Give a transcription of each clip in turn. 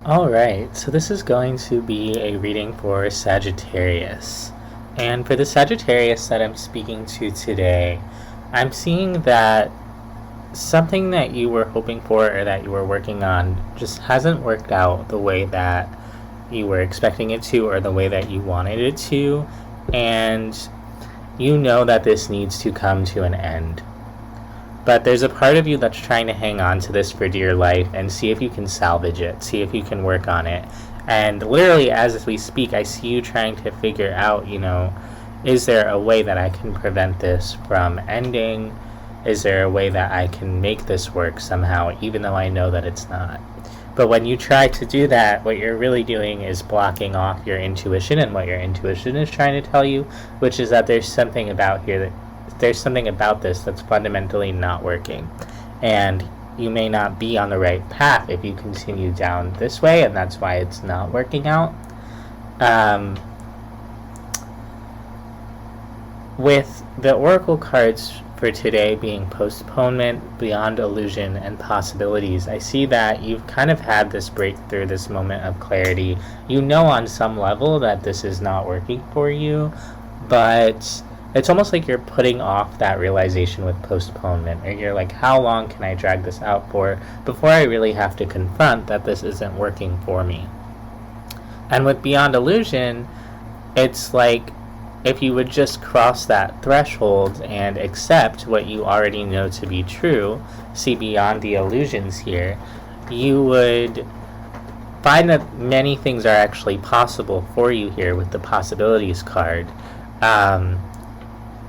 Alright, so this is going to be a reading for Sagittarius. And for the Sagittarius that I'm speaking to today, I'm seeing that something that you were hoping for or that you were working on just hasn't worked out the way that you were expecting it to or the way that you wanted it to. And you know that this needs to come to an end. But there's a part of you that's trying to hang on to this for dear life and see if you can salvage it, see if you can work on it. And literally, as we speak, I see you trying to figure out, is there a way that I can prevent this from ending? Is there a way that I can make this work somehow, even though I know that it's not? But when you try to do that, what you're really doing is blocking off your intuition and what your intuition is trying to tell you, which is that there's something about this that's fundamentally not working. And you may not be on the right path if you continue down this way, and that's why it's not working out. With the oracle cards for today being postponement, beyond illusion, and possibilities, I see that you've kind of had this breakthrough, this moment of clarity. You know on some level that this is not working for you, but it's almost like you're putting off that realization with postponement, or you're like, how long can I drag this out for before I really have to confront that this isn't working for me? And with beyond illusion, it's like if you would just cross that threshold and accept what you already know to be true, see beyond the illusions here, you would find that many things are actually possible for you here with the possibilities card.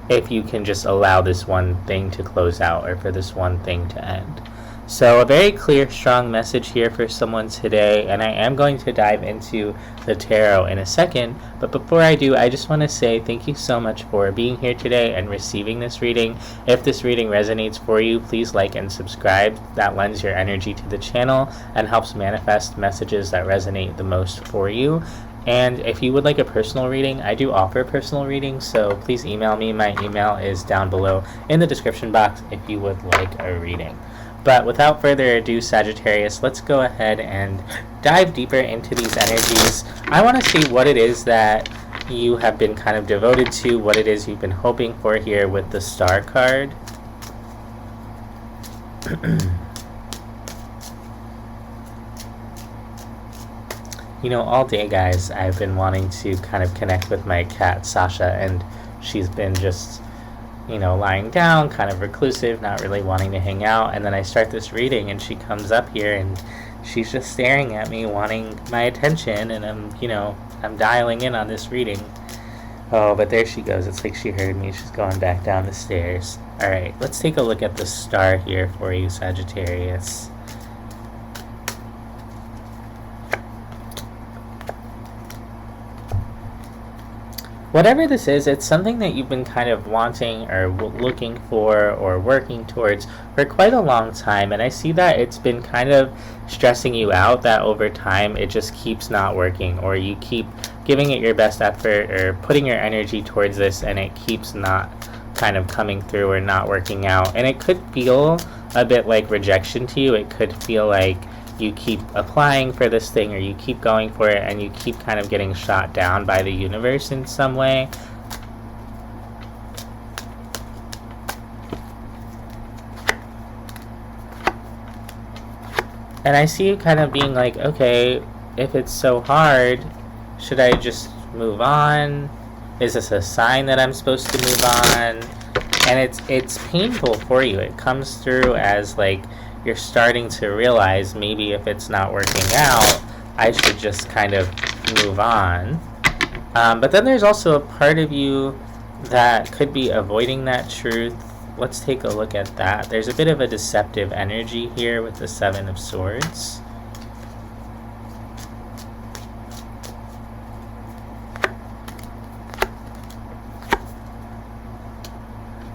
If you can just allow this one thing to close out or for this one thing to end. So a very clear, strong message here for someone today, and I am going to dive into the tarot in a second, but before I do, I just want to say thank you so much for being here today and receiving this reading. If this reading resonates for you, please like and subscribe. That lends your energy to the channel and helps manifest messages that resonate the most for you. And if you would like a personal reading, I do offer personal readings, so please email me. My email is down below in the description box if you would like a reading. But without further ado, Sagittarius, let's go ahead and dive deeper into these energies. I want to see what it is that you have been kind of devoted to, what it is you've been hoping for here with the Star card. All day, guys, I've been wanting to kind of connect with my cat, Sasha, and she's been just, lying down, kind of reclusive, not really wanting to hang out. And then I start this reading, and she comes up here, and she's just staring at me, wanting my attention, and I'm dialing in on this reading. Oh, but there she goes. It's like she heard me. She's going back down the stairs. All right, let's take a look at the Star here for you, Sagittarius. Whatever this is, it's something that you've been kind of wanting or looking for or working towards for quite a long time, and I see that it's been kind of stressing you out, that over time it just keeps not working, or you keep giving it your best effort or putting your energy towards this and it keeps not kind of coming through or not working out. And it could feel a bit like rejection to you. It could feel like you keep applying for this thing or you keep going for it and you keep kind of getting shot down by the universe in some way. And I see you kind of being like, okay, if it's so hard, should I just move on? Is this a sign that I'm supposed to move on? And it's painful for you. It comes through as like you're starting to realize maybe if it's not working out, I should just kind of move on. But then there's also a part of you that could be avoiding that truth. Let's take a look at that. There's a bit of a deceptive energy here with the Seven of Swords.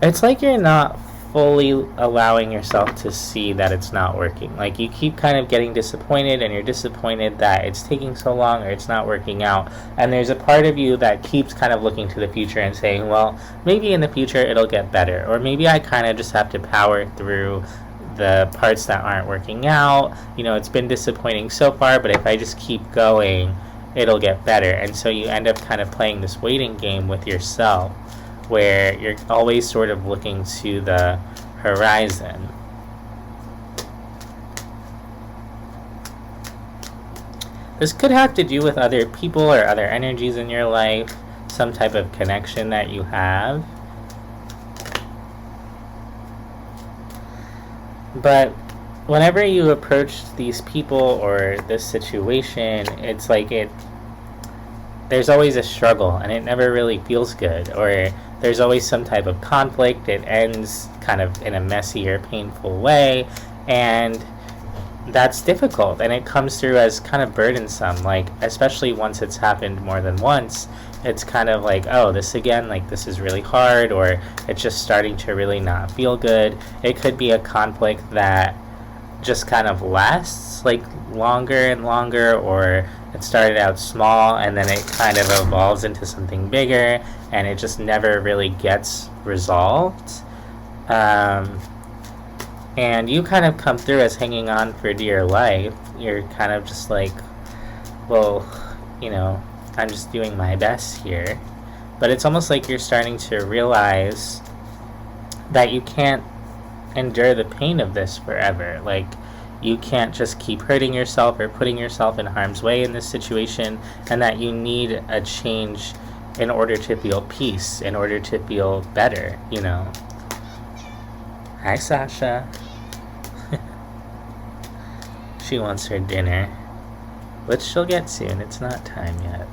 It's like you're not fully allowing yourself to see that it's not working. Like you keep kind of getting disappointed and you're disappointed that it's taking so long or it's not working out. And there's a part of you that keeps kind of looking to the future and saying, well, maybe in the future it'll get better. Or maybe I kind of just have to power through the parts that aren't working out. It's been disappointing so far, but if I just keep going, it'll get better. And so you end up kind of playing this waiting game with yourself, where you're always sort of looking to the horizon. This could have to do with other people or other energies in your life, some type of connection that you have. But whenever you approach these people or this situation, it's like there's always a struggle, and it never really feels good, or there's always some type of conflict. It ends kind of in a messy or painful way, and that's difficult, and it comes through as kind of burdensome, like, especially once it's happened more than once. It's kind of like, oh, this again, like, this is really hard, or it's just starting to really not feel good. It could be a conflict that just kind of lasts, like, longer and longer, or it started out small and then it kind of evolves into something bigger, and it just never really gets resolved. And you kind of come through as hanging on for dear life. You're kind of just like, well, I'm just doing my best here. But it's almost like you're starting to realize that you can't endure the pain of this forever. Like, you can't just keep hurting yourself or putting yourself in harm's way in this situation, and that you need a change in order to feel peace, in order to feel better, Hi, Sasha. She wants her dinner, which she'll get soon. It's not time yet.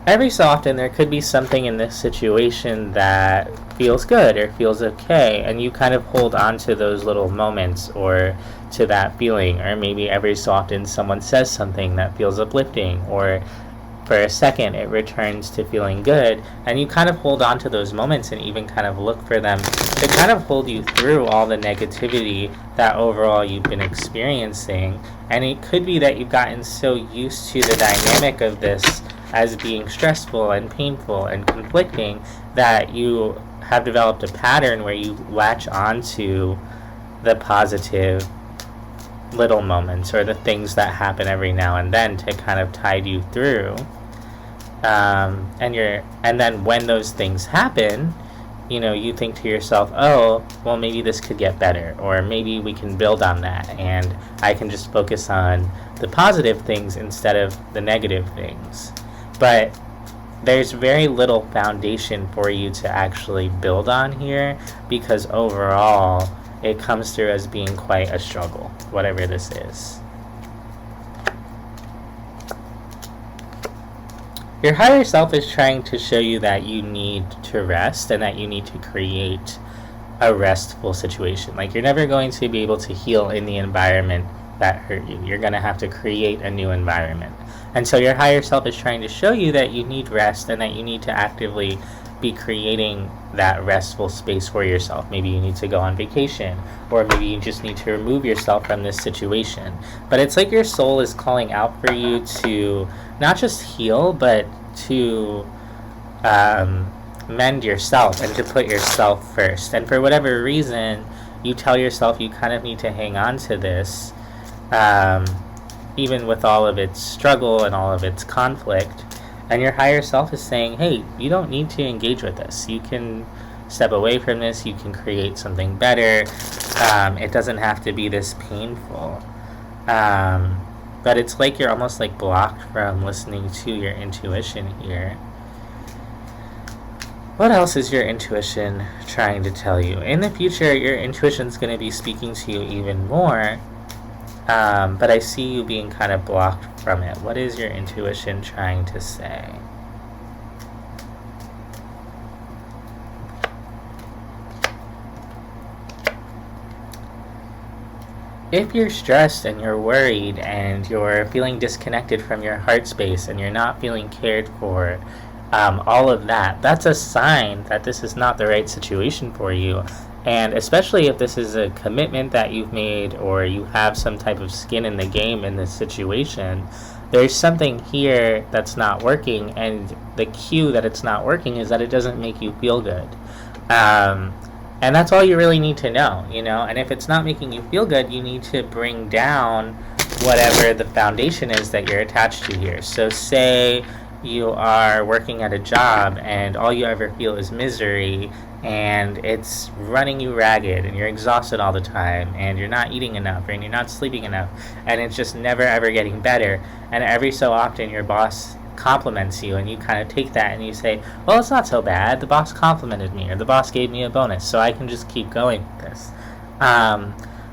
Every so often, there could be something in this situation that feels good or feels okay, and you kind of hold on to those little moments or to that feeling. Or maybe every so often someone says something that feels uplifting, or for a second it returns to feeling good, and you kind of hold on to those moments and even kind of look for them to kind of hold you through all the negativity that overall you've been experiencing. And it could be that you've gotten so used to the dynamic of this as being stressful and painful and conflicting that you have developed a pattern where you latch onto the positive little moments or the things that happen every now and then to kind of tide you through. And then when those things happen, you think to yourself, oh, well, maybe this could get better, or maybe we can build on that, and I can just focus on the positive things instead of the negative things. But there's very little foundation for you to actually build on here, because overall it comes through as being quite a struggle, whatever this is. Your higher self is trying to show you that you need to rest and that you need to create a restful situation. Like, you're never going to be able to heal in the environment that hurt you. You're going to have to create a new environment. And so your higher self is trying to show you that you need rest and that you need to actively be creating that restful space for yourself. Maybe you need to go on vacation, or maybe you just need to remove yourself from this situation. But it's like your soul is calling out for you to not just heal, but to mend yourself and to put yourself first. And for whatever reason, you tell yourself you kind of need to hang on to this, even with all of its struggle and all of its conflict. And your higher self is saying, hey, you don't need to engage with this. You can step away from this. You can create something better. It doesn't have to be this painful. But it's like you're almost like blocked from listening to your intuition here. What else is your intuition trying to tell you? In the future, your intuition's going to be speaking to you even more. But I see you being kind of blocked from it. What is your intuition trying to say? If you're stressed and you're worried and you're feeling disconnected from your heart space and you're not feeling cared for, all of that, that's a sign that this is not the right situation for you. And especially if this is a commitment that you've made, or you have some type of skin in the game in this situation, there's something here that's not working, and the cue that it's not working is that it doesn't make you feel good. And that's all you really need to know, and if it's not making you feel good, you need to bring down whatever the foundation is that you're attached to here. So say you are working at a job and all you ever feel is misery, and it's running you ragged, and you're exhausted all the time, and you're not eating enough, and you're not sleeping enough, and it's just never ever getting better, and every so often your boss compliments you, and you kind of take that and you say, well, it's not so bad, the boss complimented me, or the boss gave me a bonus, so I can just keep going with this.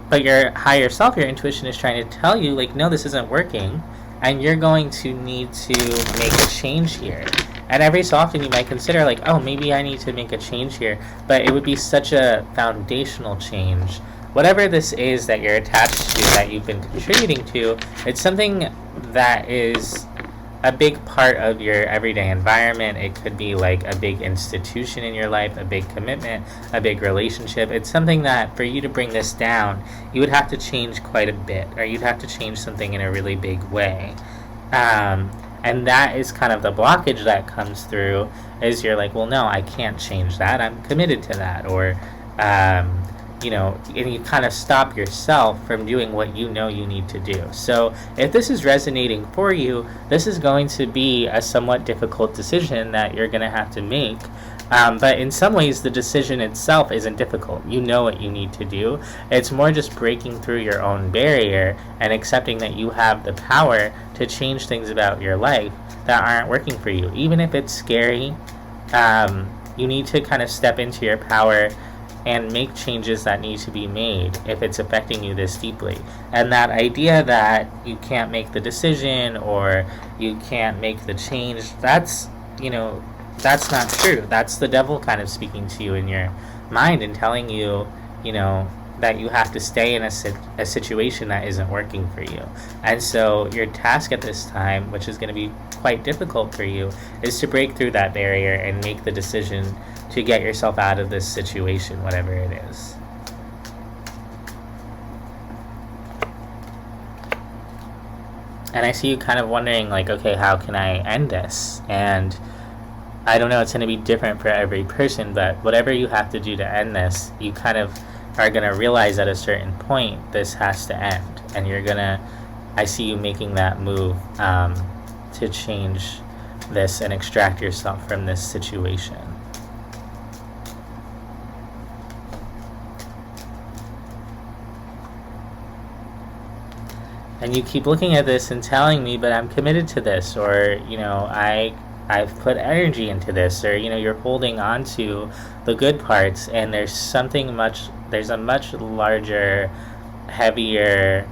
But your higher self, your intuition, is trying to tell you, like, no, this isn't working, and you're going to need to make a change here. And every so often you might consider, like, oh, maybe I need to make a change here, but it would be such a foundational change. Whatever this is that you're attached to, that you've been contributing to, it's something that is a big part of your everyday environment. It could be like a big institution in your life, a big commitment, a big relationship. It's something that for you to bring this down, you would have to change quite a bit, or you'd have to change something in a really big way. And that is kind of the blockage that comes through, is you're like, well, no, I can't change that. I'm committed to that. Or, and you kind of stop yourself from doing what you know you need to do. So if this is resonating for you, this is going to be a somewhat difficult decision that you're going to have to make. But in some ways, the decision itself isn't difficult. You know what you need to do. It's more just breaking through your own barrier and accepting that you have the power to change things about your life that aren't working for you. Even if it's scary, you need to kind of step into your power and make changes that need to be made if it's affecting you this deeply. And that idea that you can't make the decision or you can't make the change, that's not true. That's the devil kind of speaking to you in your mind and telling you, that you have to stay in a situation that isn't working for you. And so your task at this time, which is going to be quite difficult for you, is to break through that barrier and make the decision to get yourself out of this situation, whatever it is. And I see you kind of wondering, like, okay, how can I end this? And I don't know, it's going to be different for every person, but whatever you have to do to end this, you kind of are going to realize at a certain point this has to end. And I see you making that move to change this and extract yourself from this situation. And you keep looking at this and telling me, but I'm committed to this, or, I've put energy into this, or, you're holding on to the good parts, and there's a much larger, heavier,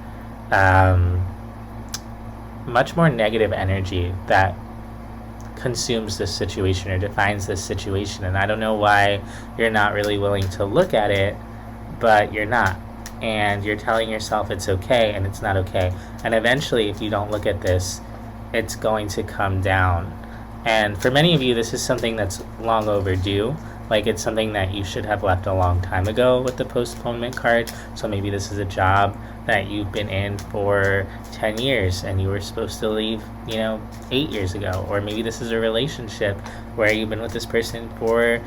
much more negative energy that consumes this situation or defines this situation. And I don't know why you're not really willing to look at it, but you're not. And you're telling yourself it's okay, and it's not okay. And eventually, if you don't look at this, it's going to come down. And for many of you, this is something that's long overdue. Like, it's something that you should have left a long time ago with the postponement card. So maybe this is a job that you've been in for 10 years and you were supposed to leave, 8 years ago. Or maybe this is a relationship where you've been with this person for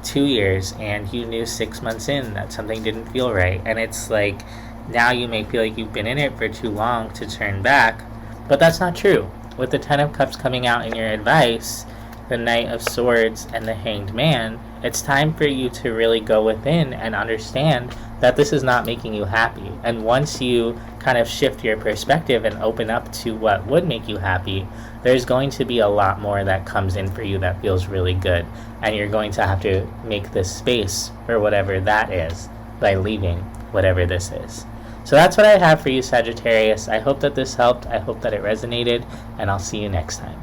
2 years and you knew 6 months in that something didn't feel right. And it's like, now you may feel like you've been in it for too long to turn back, but that's not true. With the 10 of Cups coming out in your advice, the Knight of Swords, and the Hanged Man, it's time for you to really go within and understand that this is not making you happy. And once you kind of shift your perspective and open up to what would make you happy, there's going to be a lot more that comes in for you that feels really good. And you're going to have to make this space for whatever that is by leaving whatever this is. So that's what I have for you, Sagittarius. I hope that this helped. I hope that it resonated, and I'll see you next time.